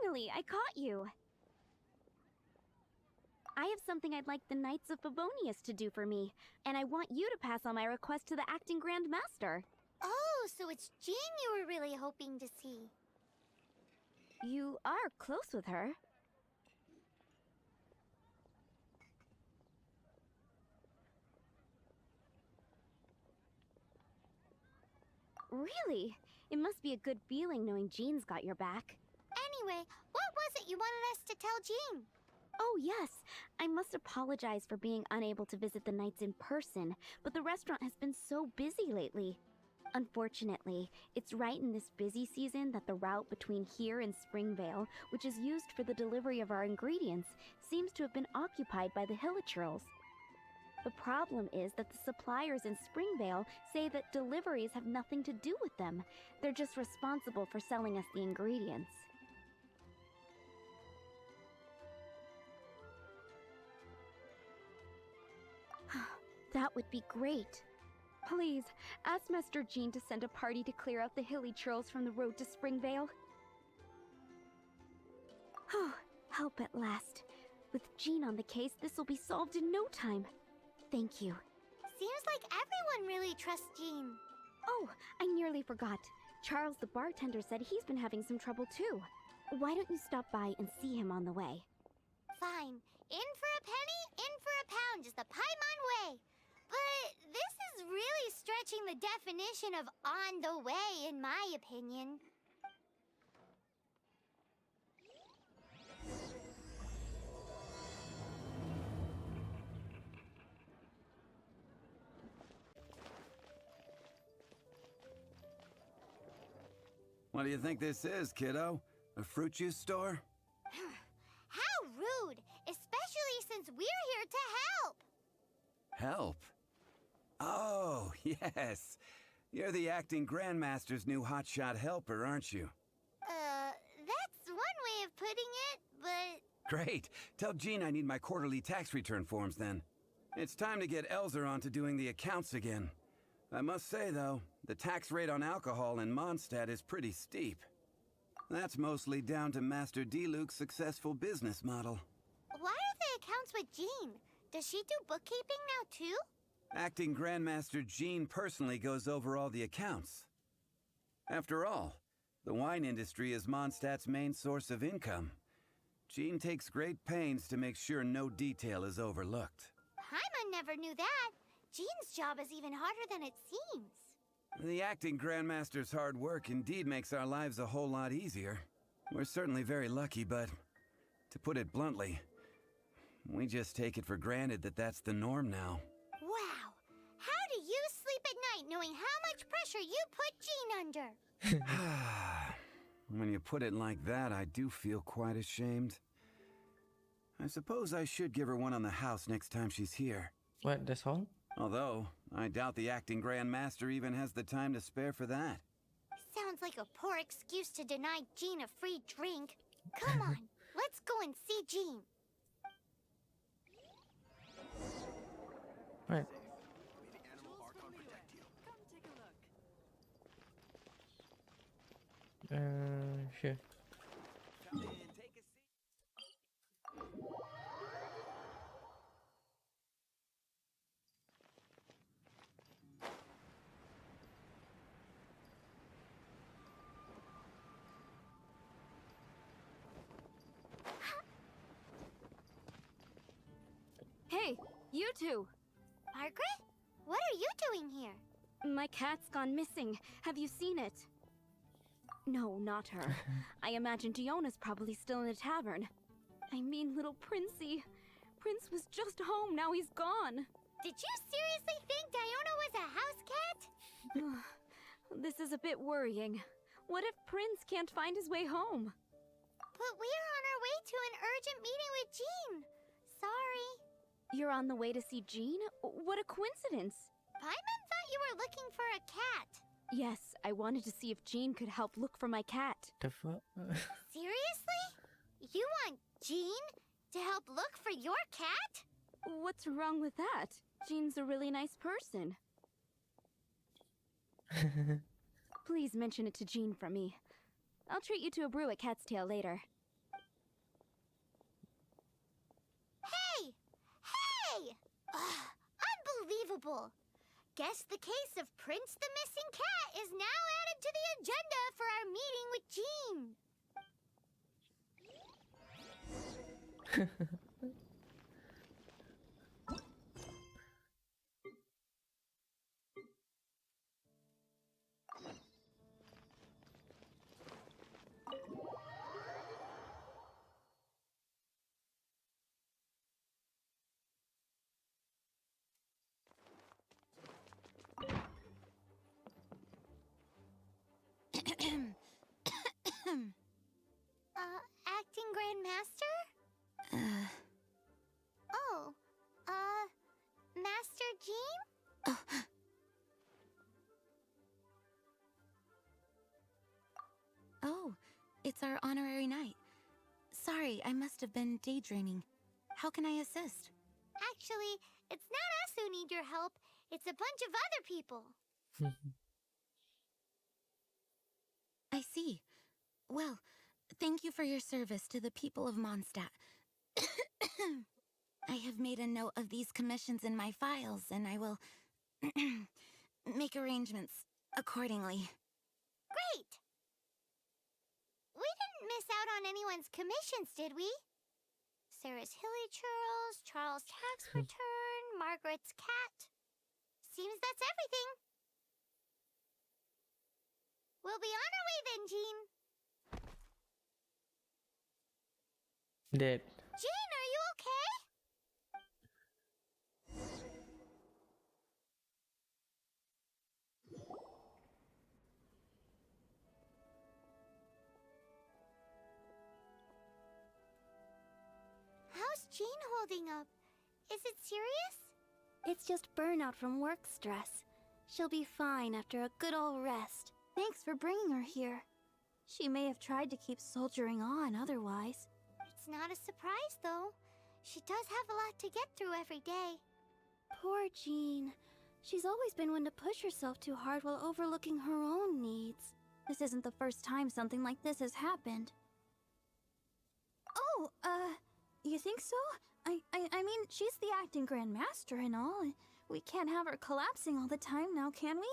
Finally, I caught you! I have something I'd like the Knights of Favonius to do for me, and I want you to pass on my request to the acting Grand Master. Oh, so it's Jean you were really hoping to see. You are close with her. Really? It must be a good feeling knowing Jean's got your back. Anyway, what was it you wanted us to tell Jean? Oh, yes. I must apologize for being unable to visit the Knights in person, but the restaurant has been so busy lately. Unfortunately, it's right in this busy season that the route between here and Springvale, which is used for the delivery of our ingredients, seems to have been occupied by the Hilichurls. The problem is that the suppliers in Springvale say that deliveries have nothing to do with them. They're just responsible for selling us the ingredients. That would be great. Please, ask Master Jean to send a party to clear out the Hilichurls from the road to Springvale. Oh, help at last. With Jean on the case, this will be solved in no time. Thank you. Seems like everyone really trusts Jean. Oh, I nearly forgot. Charles the bartender said he's been having some trouble too. Why don't you stop by and see him on the way? Fine. In for a penny, in for a pound, just the Paimon way. But this is really stretching the definition of on the way, in my opinion. What do you think this is, kiddo? A fruit juice store? How rude, especially since we're here to help. Help? Oh, yes. You're the acting Grandmaster's new hotshot helper, aren't you? That's one way of putting it, but... Great. Tell Jean I need my quarterly tax return forms then. It's time to get Elzer on to doing the accounts again. I must say, though, the tax rate on alcohol in Mondstadt is pretty steep. That's mostly down to Master D-Luke's successful business model. Why are the accounts with Jean? Does she do bookkeeping now, too? Acting Grandmaster Jean personally goes over all the accounts. After all, the wine industry is Mondstadt's main source of income. Jean takes great pains to make sure no detail is overlooked. Paimon never knew that. Jean's job is even harder than it seems. The acting Grandmaster's hard work indeed makes our lives a whole lot easier. We're certainly very lucky, but to put it bluntly, we just take it for granted that that's the norm now. Wow. How do you sleep at night knowing how much pressure you put Jean under? When you put it like that, I do feel quite ashamed. I suppose I should give her one on the house next time she's here. What, that's all? Although, I doubt the acting Grandmaster even has the time to spare for that. Sounds like a poor excuse to deny Jean a free drink. Come on, let's go and see Jean. Right. Sure. Hey, you two! Margaret? What are you doing here? My cat's gone missing. Have you seen it? No, not her. I imagine Diona's probably still in the tavern. I mean, little Princey. Prince was just home, now he's gone. Did you seriously think Diona was a house cat? This is a bit worrying. What if Prince can't find his way home? But we're on our way to an urgent meeting with Jean. Sorry. You're on the way to see Jean? What a coincidence. Paimon thought you were looking for a cat. Yes, I wanted to see if Jean could help look for my cat. The fuck? Seriously? You want Jean to help look for your cat? What's wrong with that? Jean's a really nice person. Please mention it to Jean from me. I'll treat you to a brew at Cat's Tail later. Unbelievable! Guess the case of Prince the Missing Cat is now added to the agenda for our meeting with Jean. Acting Grand Master? Oh, Master Jean? Oh, it's our honorary knight. Sorry, I must have been daydreaming. How can I assist? Actually, it's not us who need your help. It's a bunch of other people. I see. Well, thank you for your service to the people of Mondstadt. I have made a note of these commissions in my files, and I will make arrangements accordingly. Great! We didn't miss out on anyone's commissions, did we? Sarah's Hilly Churls, Charles' tax return, Margaret's cat. Seems that's everything. We'll be on our way then, Jean. Dead. Jean, are you okay? How's Jean holding up? Is it serious? It's just burnout from work stress. She'll be fine after a good old rest. Thanks for bringing her here. She may have tried to keep soldiering on otherwise. It's not a surprise, though. She does have a lot to get through every day. Poor Jean. She's always been one to push herself too hard while overlooking her own needs. This isn't the first time something like this has happened. Oh, you think so? I mean, she's the acting Grand Master and all. We can't have her collapsing all the time now, can we?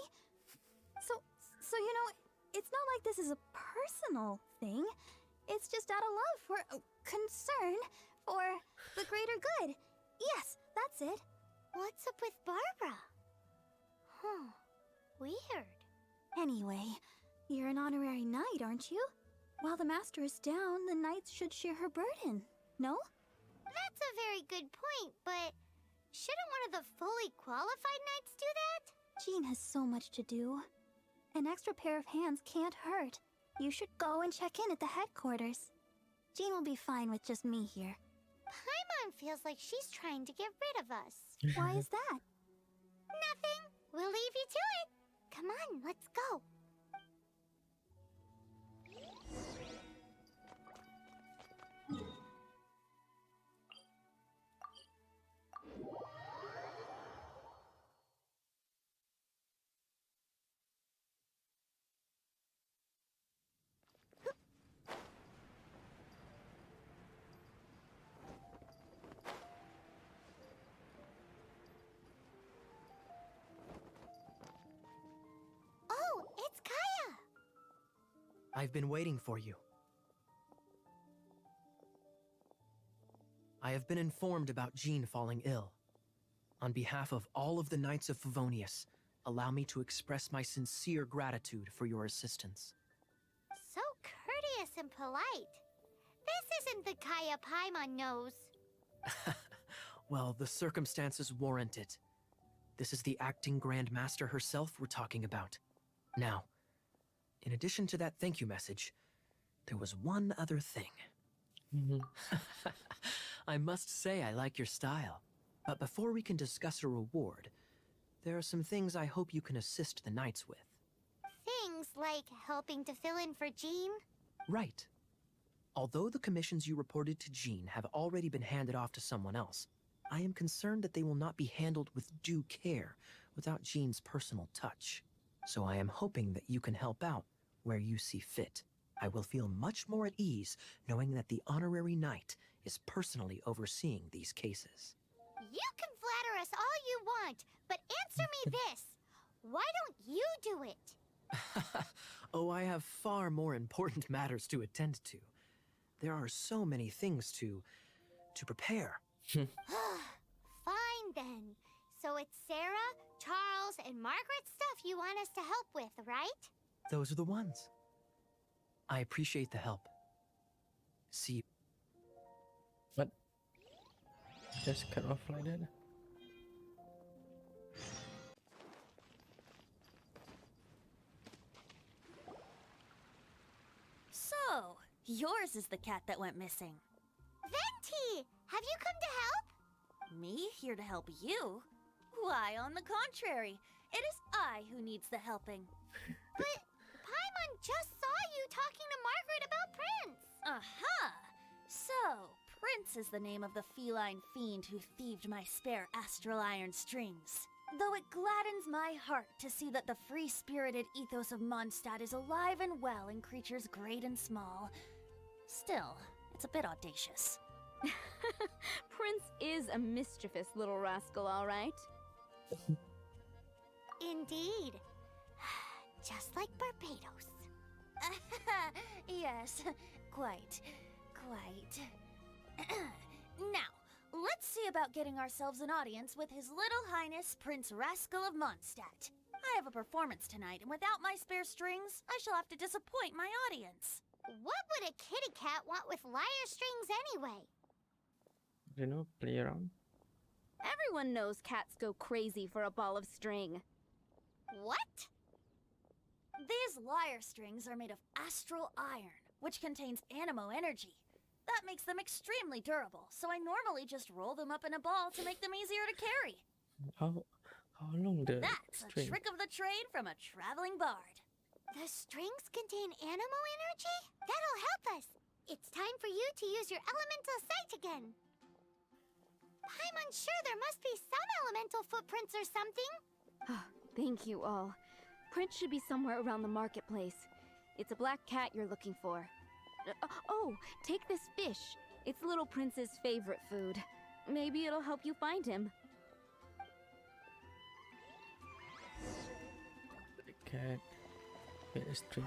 So you know, it's not like this is a personal thing. It's just out of love for concern for the greater good. Yes, that's it. What's up with Barbara? Huh. Weird. Anyway, you're an honorary knight, aren't you? While the master is down, the knights should share her burden, no? That's a very good point, but shouldn't one of the fully qualified knights do that? Jean has so much to do. An extra pair of hands can't hurt. You should go and check in at the headquarters. Jean will be fine with just me here. Paimon feels like she's trying to get rid of us. Why is that? Nothing. We'll leave you to it. Come on, let's go. Oh, it's Kaya. I've been waiting for you. I have been informed about Jean falling ill. On behalf of all of the Knights of Favonius, allow me to express my sincere gratitude for your assistance. So courteous and polite. This isn't the Kaya Paimon knows. Well, the circumstances warrant it. This is the acting Grand Master herself we're talking about. Now, in addition to that thank you message, there was one other thing. I must say I like your style. But before we can discuss a reward, there are some things I hope you can assist the Knights with. Things like helping to fill in for Jean. Right. Although the commissions you reported to Jean have already been handed off to someone else, I am concerned that they will not be handled with due care without Jean's personal touch. So I am hoping that you can help out where you see fit. I will feel much more at ease knowing that the honorary knight is personally overseeing these cases. You can flatter us all you want, but answer me this. Why don't you do it? Oh, I have far more important matters to attend to. There are so many things to prepare. Fine then. So it's Sarah, Charles, and Margaret's stuff you want us to help with, right? Those are the ones. I appreciate the help. See you. What? Just cut off like that? So, yours is the cat that went missing. Venti, have you come to help? Me here to help you? Why, on the contrary, it is I who needs the helping. But Paimon just saw you talking to Margaret about Prince. Aha! So, Prince is the name of the feline fiend who thieved my spare astral iron strings. Though it gladdens my heart to see that the free-spirited ethos of Mondstadt is alive and well in creatures great and small, still, it's a bit audacious. Prince is a mischievous little rascal, all right. Indeed. Just like Barbados. Yes, quite. Now, let's see about getting ourselves an audience with His Little Highness Prince Rascal of Mondstadt. I have a performance tonight, and without my spare strings, I shall have to disappoint my audience. What would a kitty cat want with lyre strings anyway? You know, play around. Everyone knows cats go crazy for a ball of string. What? These lyre strings are made of astral iron, which contains animo energy. That makes them extremely durable, so I normally just roll them up in a ball to make them easier to carry. How long the That's string? a trick of the trade from a traveling bard. The strings contain animo energy? That'll help us. It's time for you to use your elemental sight again. Paimon's sure there must be some elemental footprints or something. Thank you all. Prince should be somewhere around the marketplace. It's a black cat you're looking for. Oh, take this fish. It's Little Prince's favorite food. Maybe it'll help you find him. The cat with a string.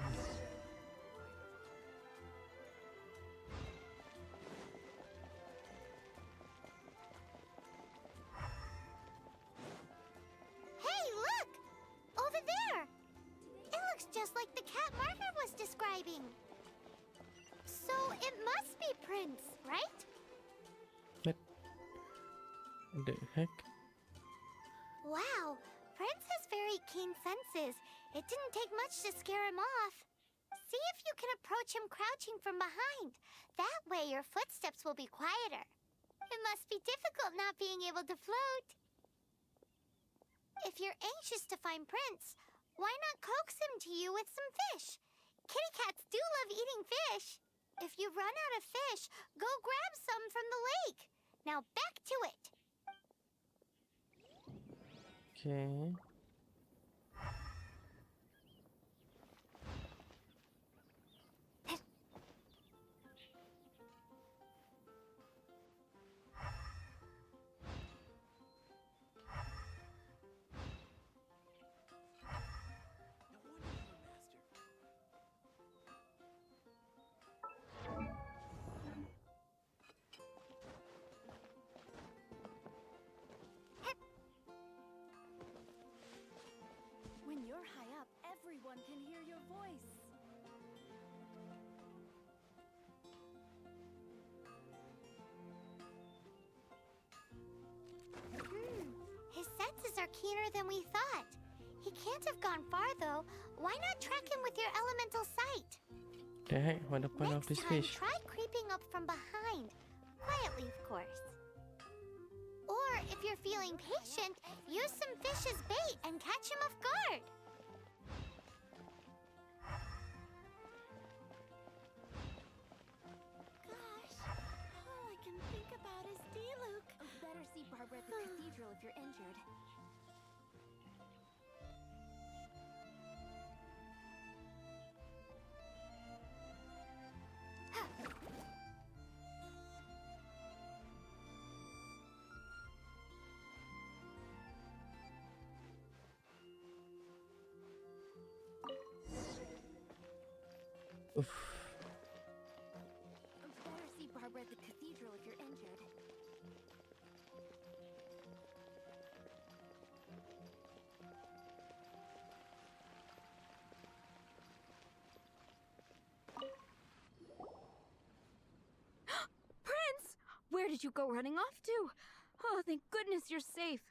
Hey, look! Over there! It looks just like the cat Margaret was describing. So it must be Prince, right? What the heck? Wow, Prince has very keen senses. It didn't take much to scare him off. See if you can approach him crouching from behind. That way your footsteps will be quieter. It must be difficult not being able to float. If you're anxious to find Prince, why not coax him to you with some fish? Kitty cats do love eating fish. If you run out of fish, go grab some from the lake. Now back to it. Okay. When you're high up, everyone can hear your voice. His senses are keener than we thought. He can't have gone far, though. Why not track him with your elemental sight? The heck? What the point of Next this time, fish? try creeping up from behind. Quietly, of course. Or, if you're feeling patient, use some fish as bait and catch him off guard. Gosh, all I can think about is D-Luke. Better see Barbara at the cathedral if you're injured. Oof. Better see Barbara at the cathedral if you're injured. Prince! Where did you go running off to? Oh, thank goodness you're safe.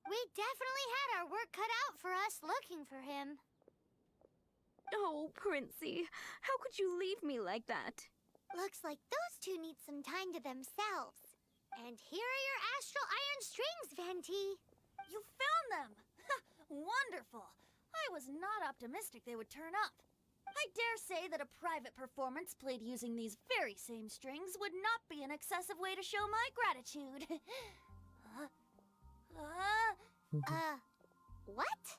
We definitely had our work cut out for us looking for him. Oh, Princey, how could you leave me like that? Looks like those two need some time to themselves. And here are your astral iron strings, Venti. You found them! Wonderful! I was not optimistic they would turn up. I dare say that a private performance played using these very same strings would not be an excessive way to show my gratitude. What?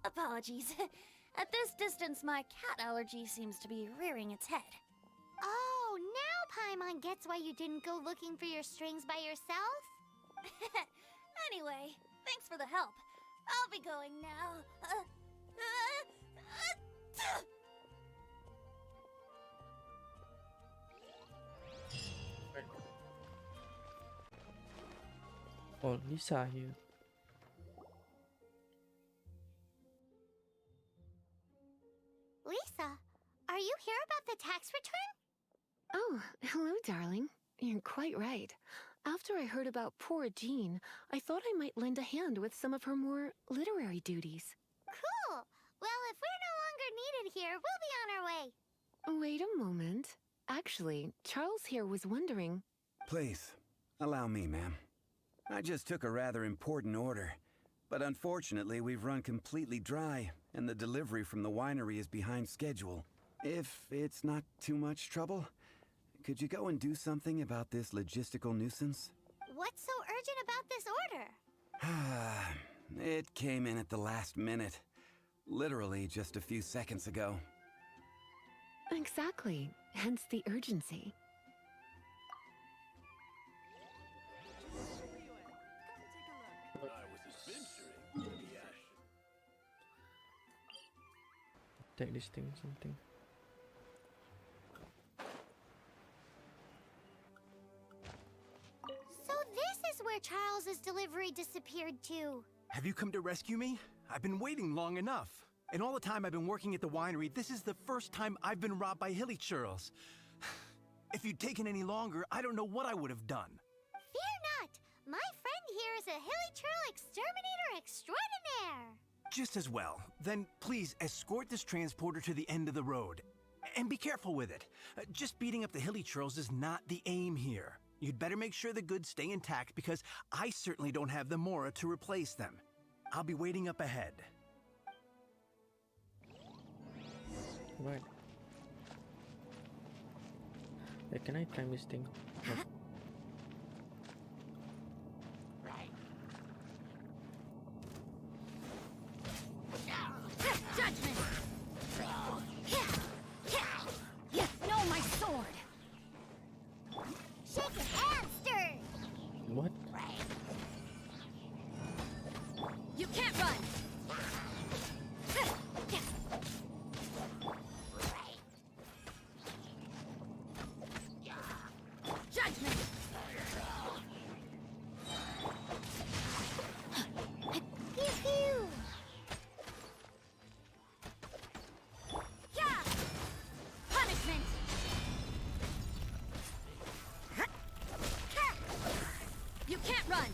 Apologies. At this distance, my cat allergy seems to be rearing its head. Oh, now Paimon gets why you didn't go looking for your strings by yourself? Anyway, thanks for the help. I'll be going now. Oh, Lisa here. Lisa, are you here about the tax return? Oh, hello, darling. You're quite right. After I heard about poor Jean, I thought I might lend a hand with some of her more literary duties. Cool. Well, if we're no longer needed here, we'll be on our way. Wait a moment. Actually, Charles here was wondering... Please, allow me, ma'am. I just took a rather important order. But unfortunately, we've run completely dry, and the delivery from the winery is behind schedule. If it's not too much trouble, could you go and do something about this logistical nuisance? What's so urgent about this order? It came in at the last minute. Literally just a few seconds ago. Exactly. Hence the urgency. Take this thing, something. So this is where Charles's delivery disappeared to. Have you come to rescue me? I've been waiting long enough. In all the time I've been working at the winery, this is the first time I've been robbed by hilly churls. If you'd taken any longer, I don't know what I would have done. Fear not. My friend here is a hilly churl exterminator extraordinaire. Just as well. Then please escort this transporter to the end of the road. And be careful with it. Just beating up the hilly churls is not the aim here. You'd better make sure the goods stay intact because I certainly don't have the Mora to replace them. I'll be waiting up ahead. Right. Hey, can I climb this thing? No. Judgment! You know my sword! Shaken and stirred. What? You can't run! Judgment! Pew pew. Yeah! Punishment! You can't run!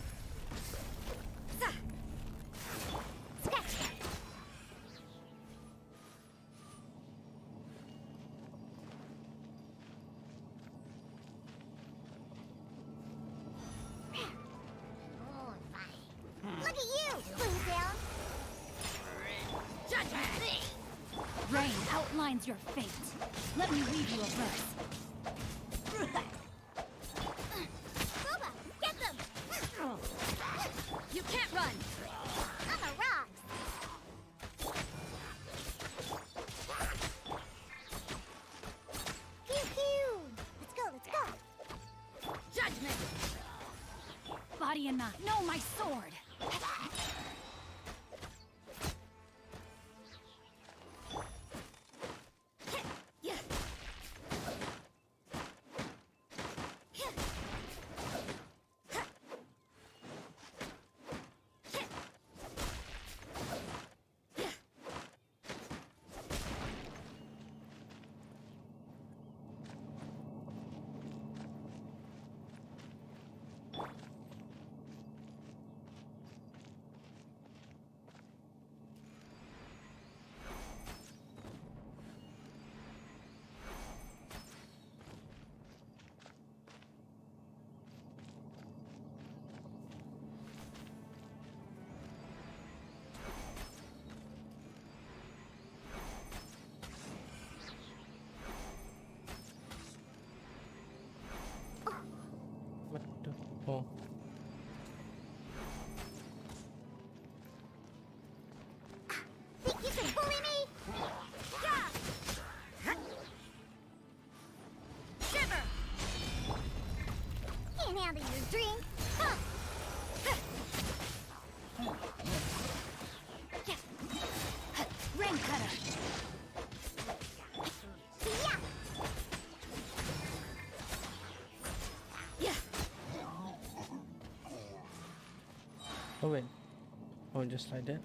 Look at you, Blue Down. Judgment! Rain outlines your fate. Let me read you a verse. Boba, get them. You can't run! On the rocks. Pew pew. Let's go. Judgment! Body and mind. No, my sword! Oh wait. Oh, just like that.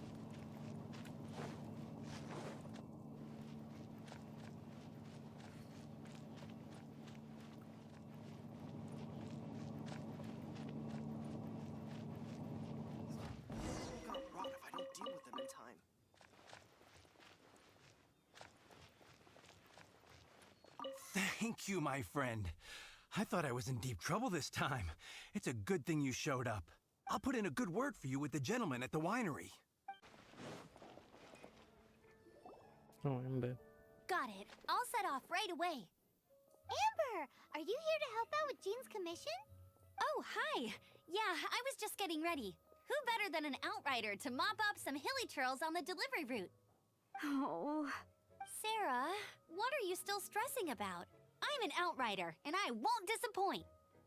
Gonna rot if I don't deal with them in time. Thank you, my friend. I thought I was in deep trouble this time. It's a good thing you showed up. I'll put in a good word for you with the gentleman at the winery. Oh, Amber. Got it. I'll set off right away. Amber, are you here to help out with Jean's commission? Oh, hi! Yeah, I was just getting ready. Who better than an outrider to mop up some hilly churls on the delivery route? Oh, Sara, what are you still stressing about? I'm an outrider, and I won't disappoint.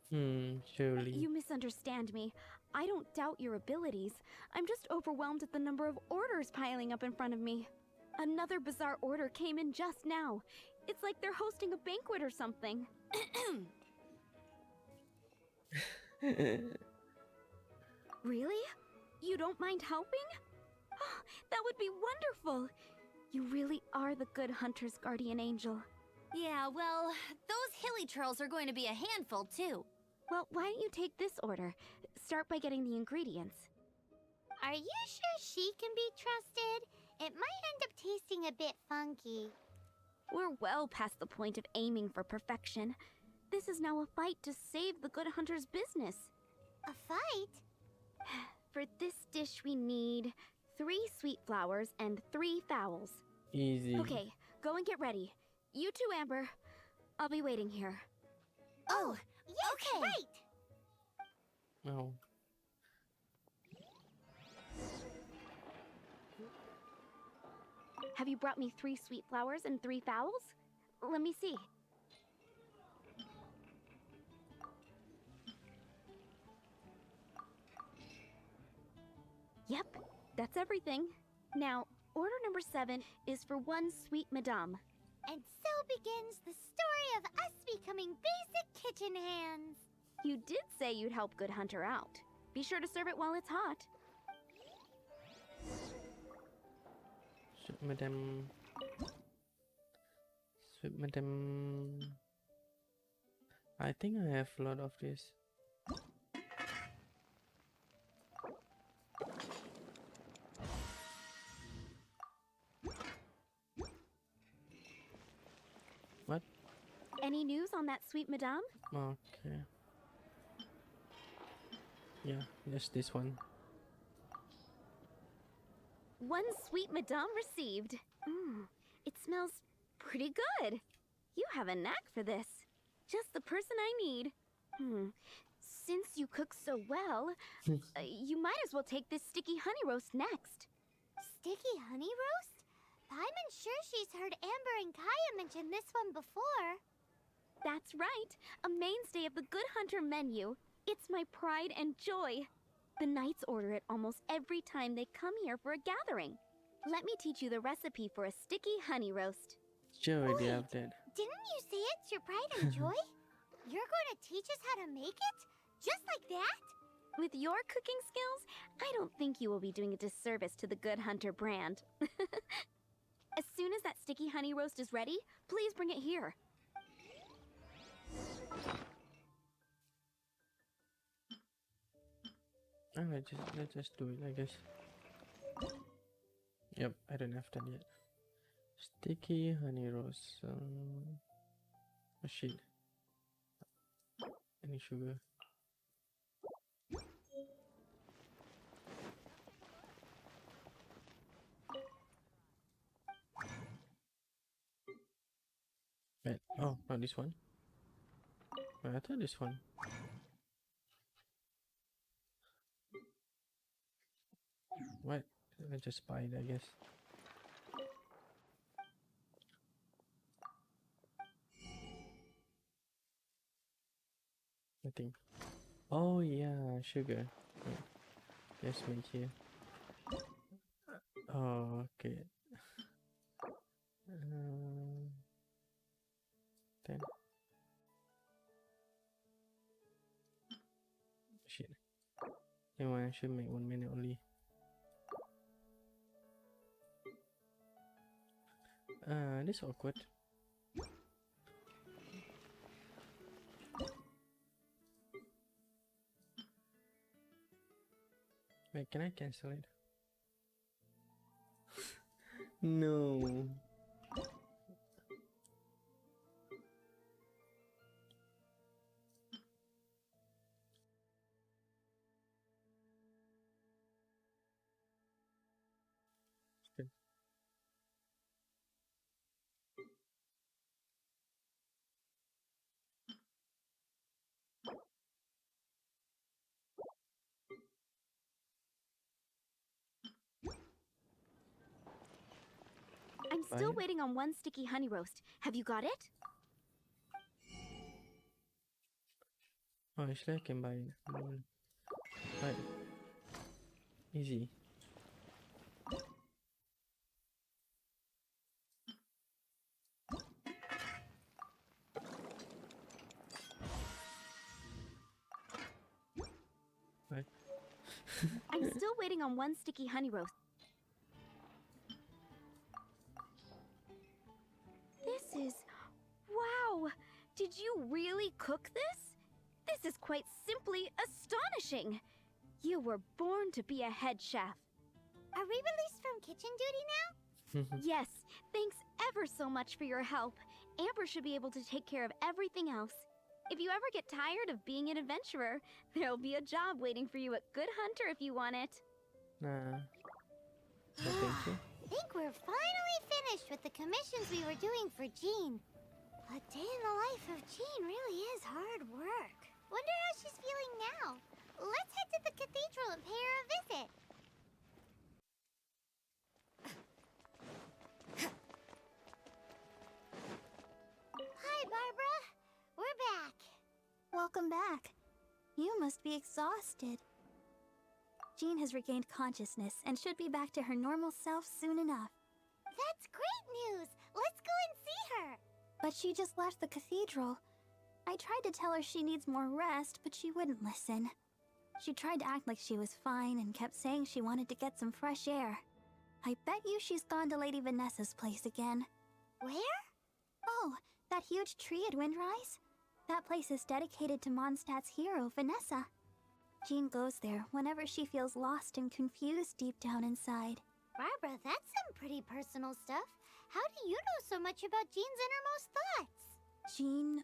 Surely. you misunderstand me. I don't doubt your abilities. I'm just overwhelmed at the number of orders piling up in front of me. Another bizarre order came in just now. It's like they're hosting a banquet or something. Really? You don't mind helping? Oh, that would be wonderful. You really are the good hunter's guardian angel. Yeah, well, those hilly churls are going to be a handful, too. Well, why don't you take this order? Start by getting the ingredients. Are you sure she can be trusted? It might end up tasting a bit funky. We're well past the point of aiming for perfection. This is now a fight to save the good hunter's business. A fight? For this dish, we need 3 sweet flowers and 3 fowls. Easy. Okay, go and get ready. You too, Amber. I'll be waiting here. Oh, yes, okay. right! Oh. Have you brought me 3 sweet flowers and 3 fowls? Let me see. Yep, that's everything. Now, order number 7 is for 1 sweet madame. And so begins the story of us becoming basic kitchen hands. You did say you'd help Good Hunter out. Be sure to serve it while it's hot. Sweet Madam. Sweet Madam. I think I have a lot of this. What? Any news on that sweet madame? Okay. Yeah, just this one. 1 sweet madame received. It smells pretty good. You have a knack for this. Just the person I need. Since you cook so well, you might as well take this sticky honey roast next. Sticky honey roast? I'm sure she's heard Amber and Kaya mention this one before. That's right, a mainstay of the Good Hunter menu. It's my pride and joy. The knights order it almost every time they come here for a gathering. Let me teach you the recipe for a sticky honey roast. Sure, they Wait, have that. Didn't you say it's your pride and joy? You're going to teach us how to make it? Just like that? With your cooking skills, I don't think you will be doing a disservice to the Good Hunter brand. As soon as that sticky honey roast is ready, please bring it here. Alright, let's just do it, I guess. Yep, I don't have that yet. Sticky honey roast. Oh shit. Any sugar? Wait, oh, not this one. Wait, I thought this one. What? I just buy it, I guess. I think. Oh yeah, sugar. Wait, let's make here. Oh, okay. 10. Shit. Never mind, I should make 1 minute only. This is awkward. Wait, can I cancel it? No. Okay. I'm still Fine. waiting on one sticky honey roast. Have you got it? Oh, actually I can buy it. Right. Easy. Right. I'm still waiting on one sticky honey roast. This is... Wow! Did you really cook this? This is quite simply astonishing! You were born to be a head chef. Are we released from kitchen duty now? Yes, thanks ever so much for your help. Amber should be able to take care of everything else. If you ever get tired of being an adventurer, there'll be a job waiting for you at Good Hunter if you want it. Nah. No, thank you. I think we're finally finished with the commissions we were doing for Jean. A day in the life of Jean really is hard work. Wonder how she's feeling now. Let's head to the cathedral and pay her a visit. Hi, Barbara. We're back. Welcome back. You must be exhausted. Jean has regained consciousness and should be back to her normal self soon enough. That's great news. Let's go and see her. But she just left the cathedral. I tried to tell her she needs more rest, but she wouldn't listen. She tried to act like she was fine and kept saying she wanted to get some fresh air. I bet you she's gone to Lady Vanessa's place again. Where? Oh, that huge tree at Windrise? That place is dedicated to Mondstadt's hero, Vanessa. Jean goes there whenever she feels lost and confused deep down inside. Barbara, that's some pretty personal stuff. How do you know so much about Jean's innermost thoughts? Jean,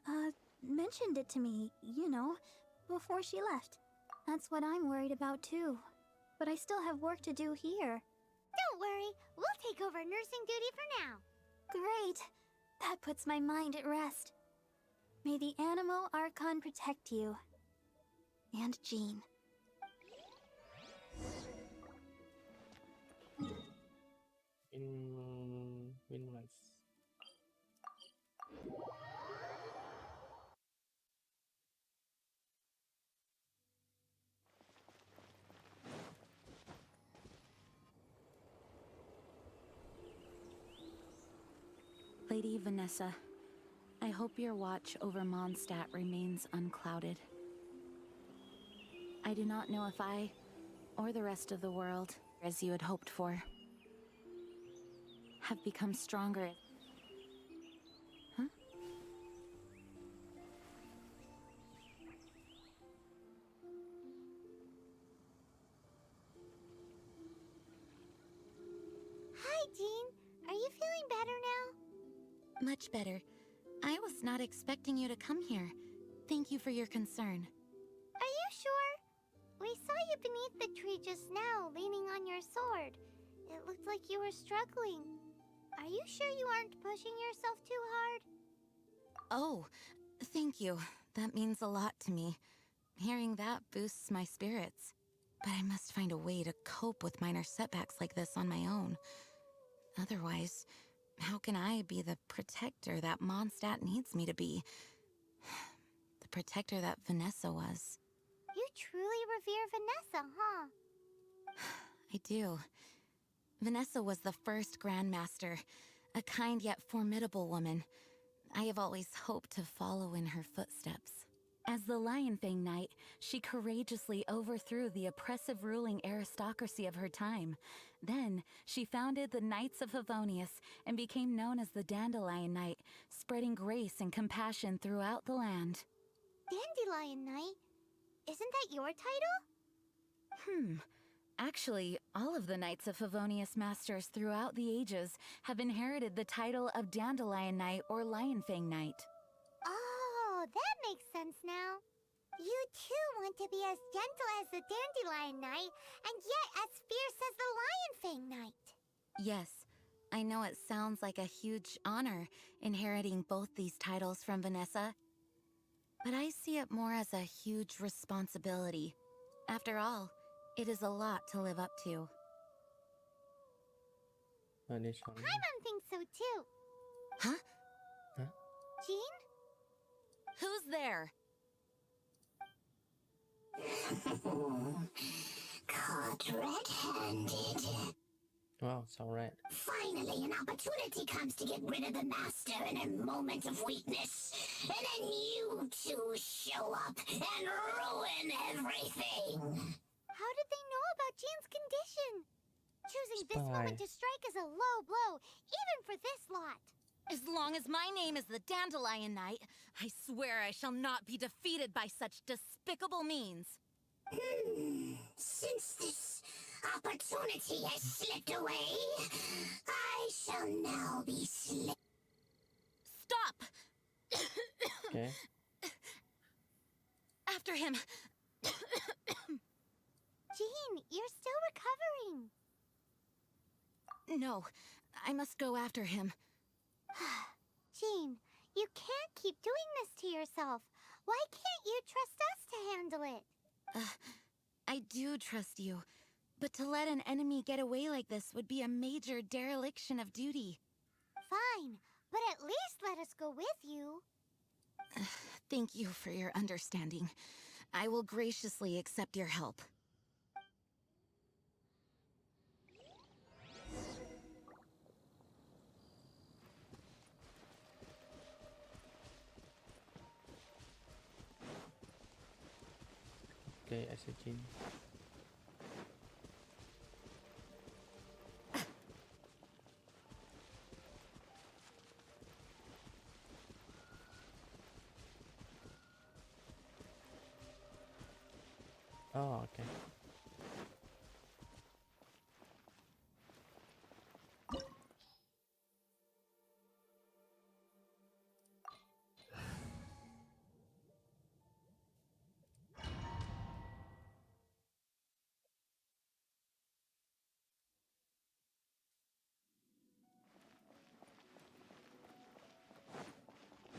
mentioned it to me, you know, before she left. That's what I'm worried about too. But I still have work to do here. Don't worry, we'll take over nursing duty for now. Great! That puts my mind at rest. May the Animo Archon protect you. And Jean. Windrise. Lady Vanessa, I hope your watch over Mondstadt remains unclouded. I do not know if I, or the rest of the world, as you had hoped for, have become stronger. Huh? Hi, Jean. Are you feeling better now? Much better. I was not expecting you to come here. Thank you for your concern. Are you sure? We saw you beneath the tree just now, leaning on your sword. It looked like you were struggling. Are you sure you aren't pushing yourself too hard? Oh, thank you. That means a lot to me. Hearing that boosts my spirits. But I must find a way to cope with minor setbacks like this on my own. Otherwise, how can I be the protector that Mondstadt needs me to be? The protector that Vanessa was. You truly revere Vanessa, huh? I do. Vanessa was the first Grandmaster, a kind yet formidable woman. I have always hoped to follow in her footsteps. As the Lion Fang Knight, she courageously overthrew the oppressive ruling aristocracy of her time. Then, she founded the Knights of Favonius and became known as the Dandelion Knight, spreading grace and compassion throughout the land. Dandelion Knight? Isn't that your title? Actually, all of the Knights of Favonius Masters throughout the ages have inherited the title of Dandelion Knight or Lion Fang Knight. Oh, that makes sense now. You too want to be as gentle as the Dandelion Knight, and yet as fierce as the Lion Fang Knight. Yes, I know it sounds like a huge honor inheriting both these titles from Vanessa, but I see it more as a huge responsibility. After all, it is a lot to live up to. Paimon thinks so too. Huh? Jean? Who's there? Caught red-handed. Wow, it's alright. Finally, an opportunity comes to get rid of the master in a moment of weakness. And then you two show up and ruin everything. How did they know about Jean's condition? Choosing this Spy. moment to strike is a low blow, even for this lot. As long as my name is the Dandelion Knight, I swear I shall not be defeated by such despicable means. Since this opportunity has slipped away, I shall now be slipped. Stop! Okay. After him! Jean, you're still recovering. No, I must go after him. Jean, you can't keep doing this to yourself. Why can't you trust us to handle it? I do trust you, but to let an enemy get away like this would be a major dereliction of duty. Fine, but at least let us go with you. Thank you for your understanding. I will graciously accept your help. Okay, I see Jean. Oh, okay.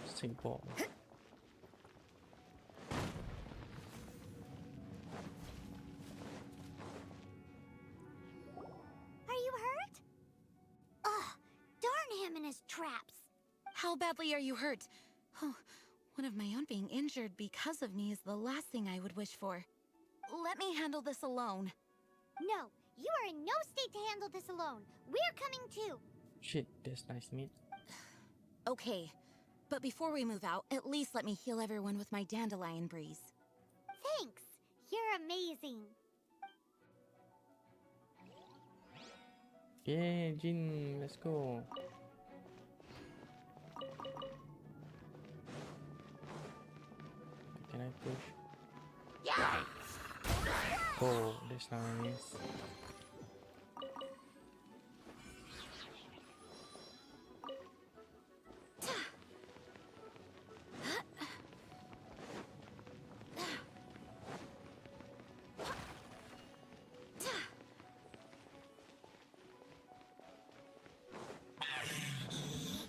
Simple. Are you hurt? Ugh, darn him and his traps. How badly are you hurt? Oh, one of my own being injured because of me is the last thing I would wish for. Let me handle this alone. No, you are in no state to handle this alone. We're coming too. Shit, that's nice meat. Okay, but before we move out, at least let me heal everyone with my dandelion breeze. Thanks. You're amazing. Yay, Jean, let's go. Can I push? Oh, that's nice.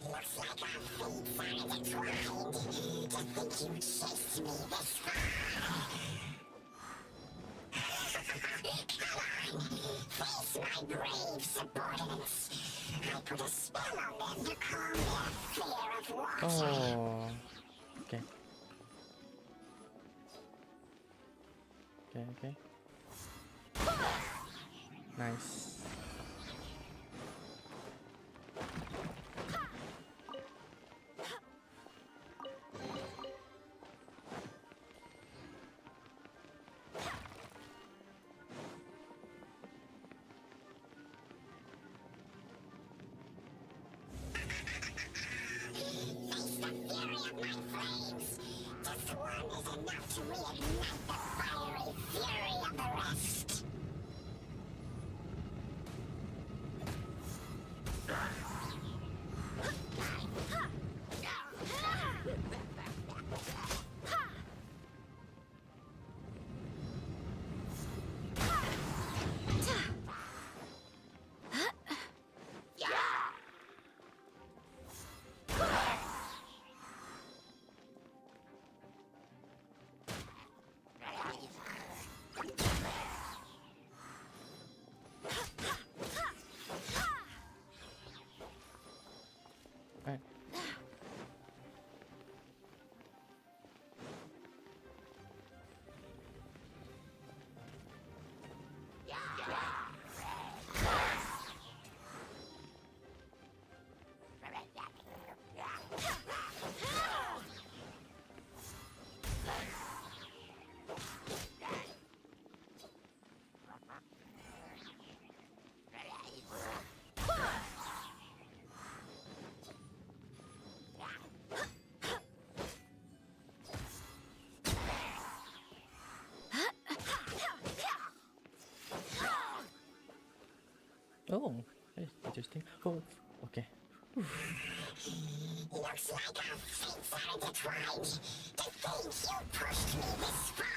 Looks like our fates are intertwined. To think you chased me this far. Come on, face my brave subordinates. I put a spell on them to calm their fear of water. Oh, okay. Okay. Nice. one is enough to reignite the fiery fury of the rest. Right. Oh, that's interesting. Oh, okay. Looks like our fates are intertwined. To think you pushed me this far.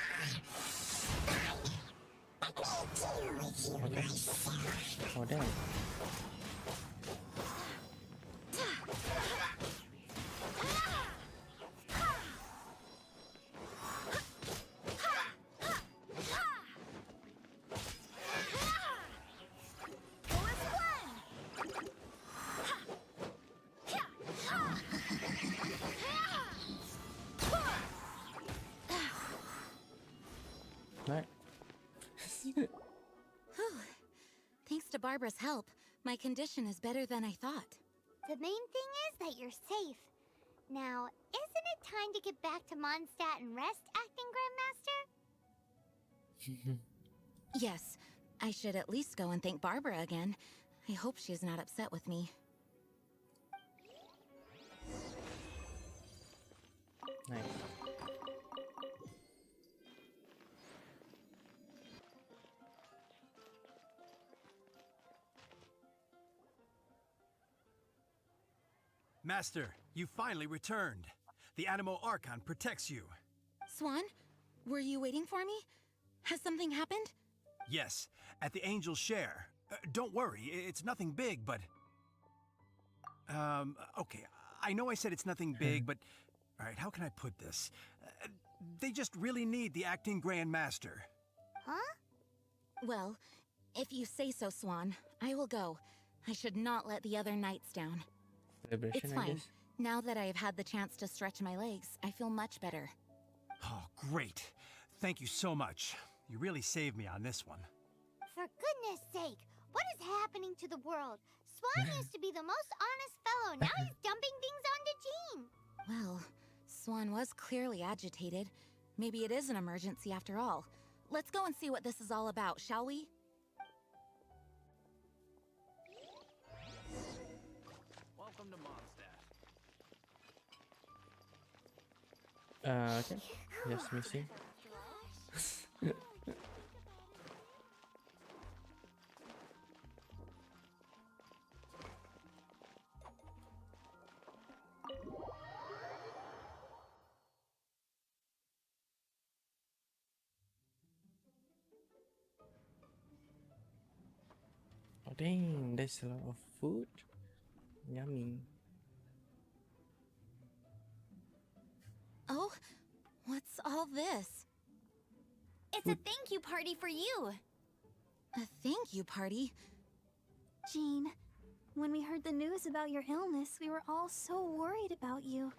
Let me deal with you Okay. myself. Oh, damn. Right. Thanks to Barbara's help, my condition is better than I thought. The main thing is that you're safe. Now, isn't it time to get back to Mondstadt and rest, Acting Grandmaster? Yes, I should at least go and thank Barbara again. I hope she's not upset with me. Nice. Master, you finally returned. The Animo Archon protects you. Swan, were you waiting for me? Has something happened? Yes, at the Angel's Share. Don't worry, it's nothing big, but... okay, I know I said it's nothing big, but... Alright, how can I put this? They just really need the Acting Grand Master. Huh? Well, if you say so, Swan, I will go. I should not let the other knights down. Celebration, It's I fine. guess. Now that I have had the chance to stretch my legs, I feel much better. Oh, great. Thank you so much. You really saved me on this one. For goodness sake, what is happening to the world? Swan used to be the most honest fellow. Now he's dumping things onto Jean. Well, Swan was clearly agitated. Maybe it is an emergency after all. Let's go and see what this is all about, shall we? Welcome to Mondstadt. Okay. Just missing. Oh dang, there's a lot of food. Yummy. Oh, what's all this? It's a thank you party for you. A thank you party? Jean, when we heard the news about your illness, we were all so worried about you.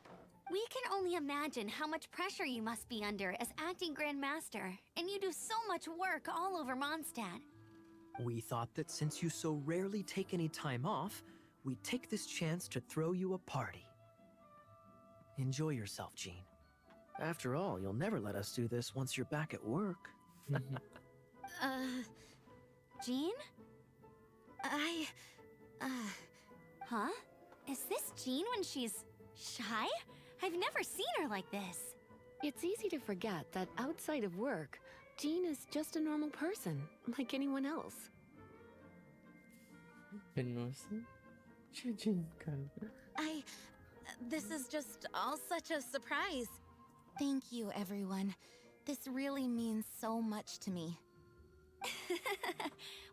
We can only imagine how much pressure you must be under as acting Grand Master, and you do so much work all over Mondstadt. We thought that since you so rarely take any time off, we'd take this chance to throw you a party. Enjoy yourself, Jean. After all, you'll never let us do this once you're back at work. Jean? I... Huh? Is this Jean when she's shy? I've never seen her like this. It's easy to forget that outside of work, Jean is just a normal person, like anyone else. Penosa? Jin kan. This is just all such a surprise. Thank you, everyone. This really means so much to me.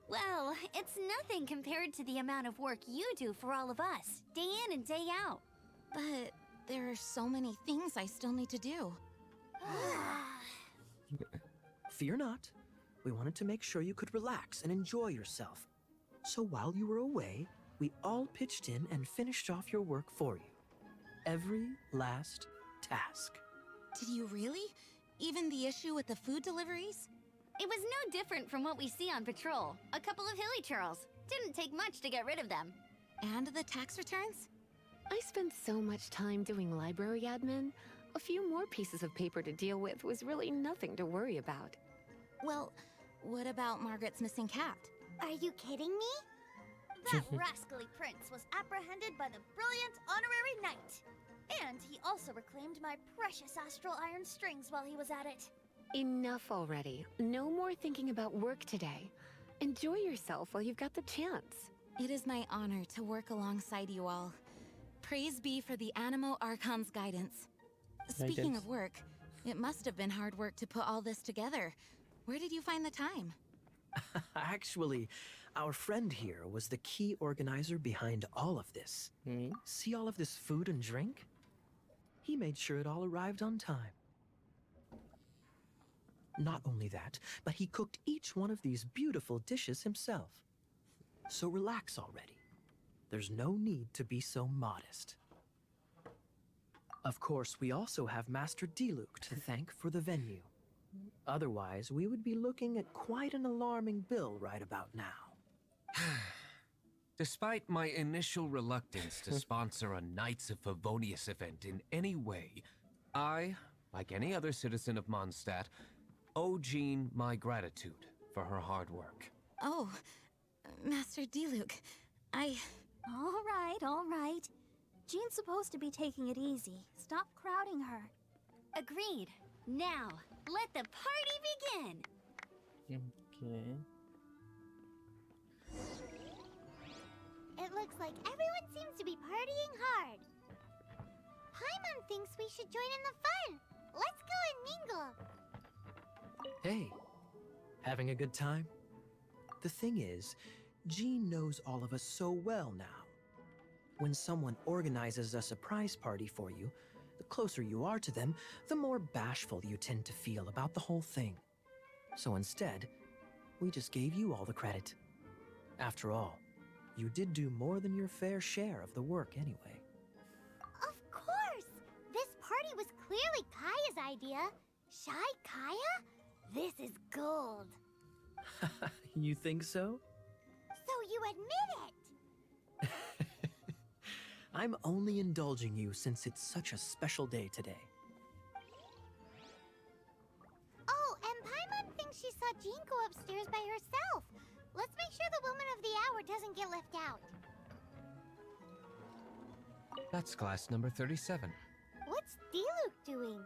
Well, it's nothing compared to the amount of work you do for all of us, day in and day out. But there are so many things I still need to do. Fear not. We wanted to make sure you could relax and enjoy yourself. So while you were away, we all pitched in and finished off your work for you. Every last task. Did you really? Even the issue with the food deliveries? It was no different from what we see on patrol. A couple of hilly churls. Didn't take much to get rid of them. And the tax returns? I spent so much time doing library admin. A few more pieces of paper to deal with was really nothing to worry about. Well, what about Margaret's missing cat? Are you kidding me? That rascally prince was apprehended by the brilliant honorary knight. And he also reclaimed my precious astral iron strings while he was at it. Enough already. No more thinking about work today. Enjoy yourself while you've got the chance. It is my honor to work alongside you all. Praise be for the Animo Archon's guidance. Speaking of work, it must have been hard work to put all this together. Where did you find the time? Actually, our friend here was the key organizer behind all of this. Me? See all of this food and drink? He made sure it all arrived on time. Not only that, but he cooked each one of these beautiful dishes himself. So relax already. There's no need to be so modest. Of course, we also have Master Diluc to thank for the venue. Otherwise, we would be looking at quite an alarming bill right about now. Despite my initial reluctance to sponsor a Knights of Favonius event in any way, I, like any other citizen of Mondstadt, owe Jean my gratitude for her hard work. Oh, Master Diluc, All right. Jean's supposed to be taking it easy. Stop crowding her. Agreed. Now, let the party begin. Okay. It looks like everyone seems to be partying hard. Paimon thinks we should join in the fun. Let's go and mingle. Hey, having a good time? The thing is, Jean knows all of us so well now. When someone organizes a surprise party for you, the closer you are to them, the more bashful you tend to feel about the whole thing. So instead, we just gave you all the credit. After all, you did do more than your fair share of the work anyway. Of course! This party was clearly Kaya's idea. Shy Kaya? This is gold. You think so? So you admit it! I'm only indulging you since it's such a special day today. Oh, and Paimon thinks she saw Jean go upstairs by herself. Let's make sure the woman of the hour doesn't get left out. That's class number 37. What's Diluc doing?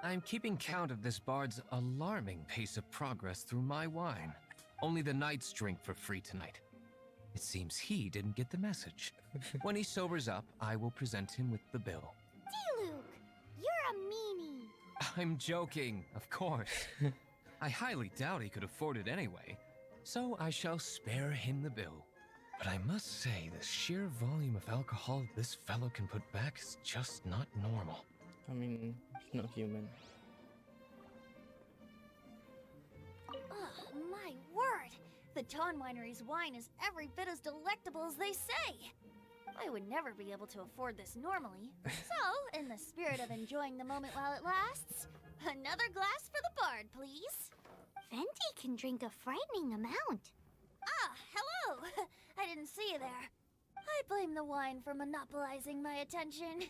I'm keeping count of this bard's alarming pace of progress through my wine. Only the knights drink for free tonight. It seems he didn't get the message. When he sobers up, I will present him with the bill. Diluc, you're a meanie. I'm joking, of course. I highly doubt he could afford it anyway, so I shall spare him the bill. But I must say, the sheer volume of alcohol this fellow can put back is just not normal. I mean, it's not human. Ugh, my word! The Dawn Winery's wine is every bit as delectable as they say. I would never be able to afford this normally. So, in the spirit of enjoying the moment while it lasts, another glass for the bard, please. Venti can drink a frightening amount. Ah, hello! I didn't see you there. I blame the wine for monopolizing my attention.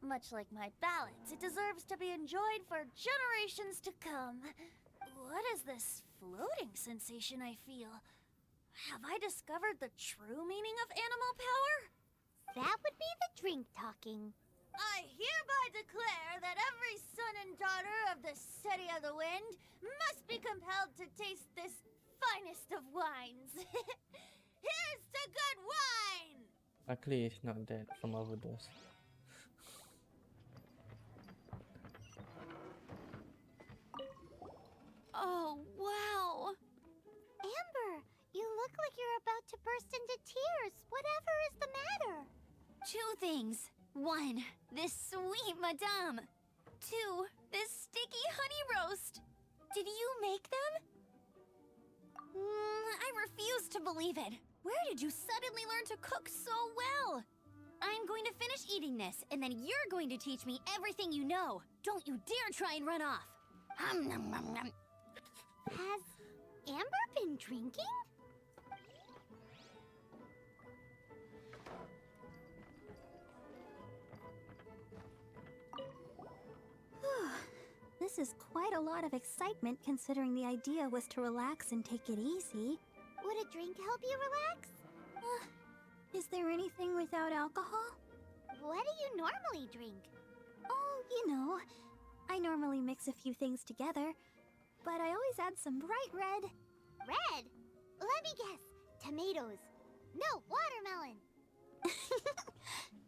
Much like my ballads, it deserves to be enjoyed for generations to come. What is this floating sensation I feel? Have I discovered the true meaning of animal power? That would be the drink talking. I hereby declare that every son and daughter of the City of the Wind must be compelled to taste this finest of wines. Here's to good wine! Luckily, it's not dead from overdose. Oh, wow. Amber, you look like you're about to burst into tears. Whatever is the matter? 2 things. 1, this sweet madame. 2, this sticky honey roast. Did you make them? I refuse to believe it. Where did you suddenly learn to cook so well? I'm going to finish eating this, and then you're going to teach me everything you know. Don't you dare try and run off. Has Amber been drinking? This is quite a lot of excitement considering the idea was to relax and take it easy. Would a drink help you relax? Is there anything without alcohol? What do you normally drink? Oh, you know, I normally mix a few things together, but I always add some bright red. Red? Let me guess. Tomatoes. No, watermelon.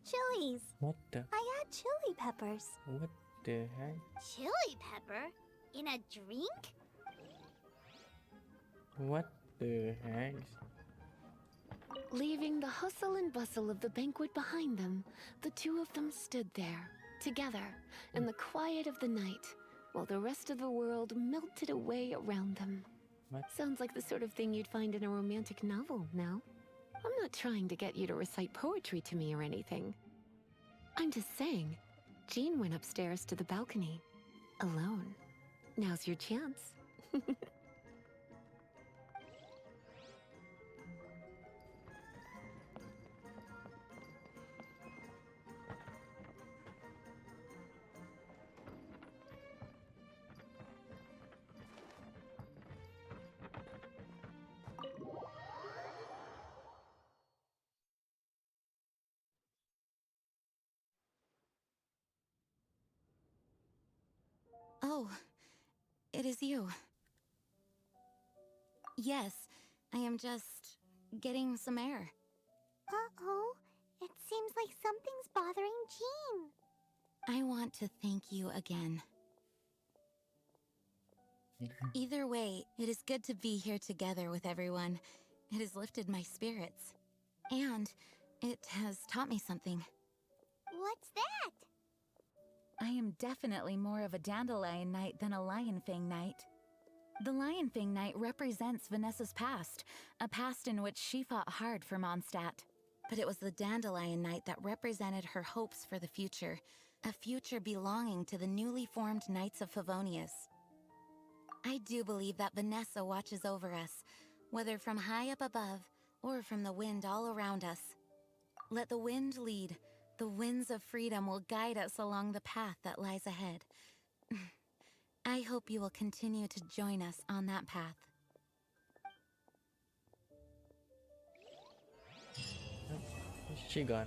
Chilies. What the? I add chili peppers. What the heck? Chili pepper? In a drink? What the heck? Leaving the hustle and bustle of the banquet behind them, the two of them stood there, together, in the quiet of the night, while the rest of the world melted away around them. What? Sounds like the sort of thing you'd find in a romantic novel, no? I'm not trying to get you to recite poetry to me or anything. I'm just saying, Jean went upstairs to the balcony, alone. Now's your chance. Oh, it is you. Yes, I am just getting some air. Uh-oh. It seems like something's bothering Jean. I want to thank you again. Either way, it is good to be here together with everyone. It has lifted my spirits. And it has taught me something. What's that? I am definitely more of a Dandelion Knight than a Lion Fang Knight. The Lion Fang Knight represents Vanessa's past, a past in which she fought hard for Mondstadt. But it was the Dandelion Knight that represented her hopes for the future, a future belonging to the newly formed Knights of Favonius. I do believe that Vanessa watches over us, whether from high up above or from the wind all around us. Let the wind lead. The winds of freedom will guide us along the path that lies ahead. I hope you will continue to join us on that path. She gone.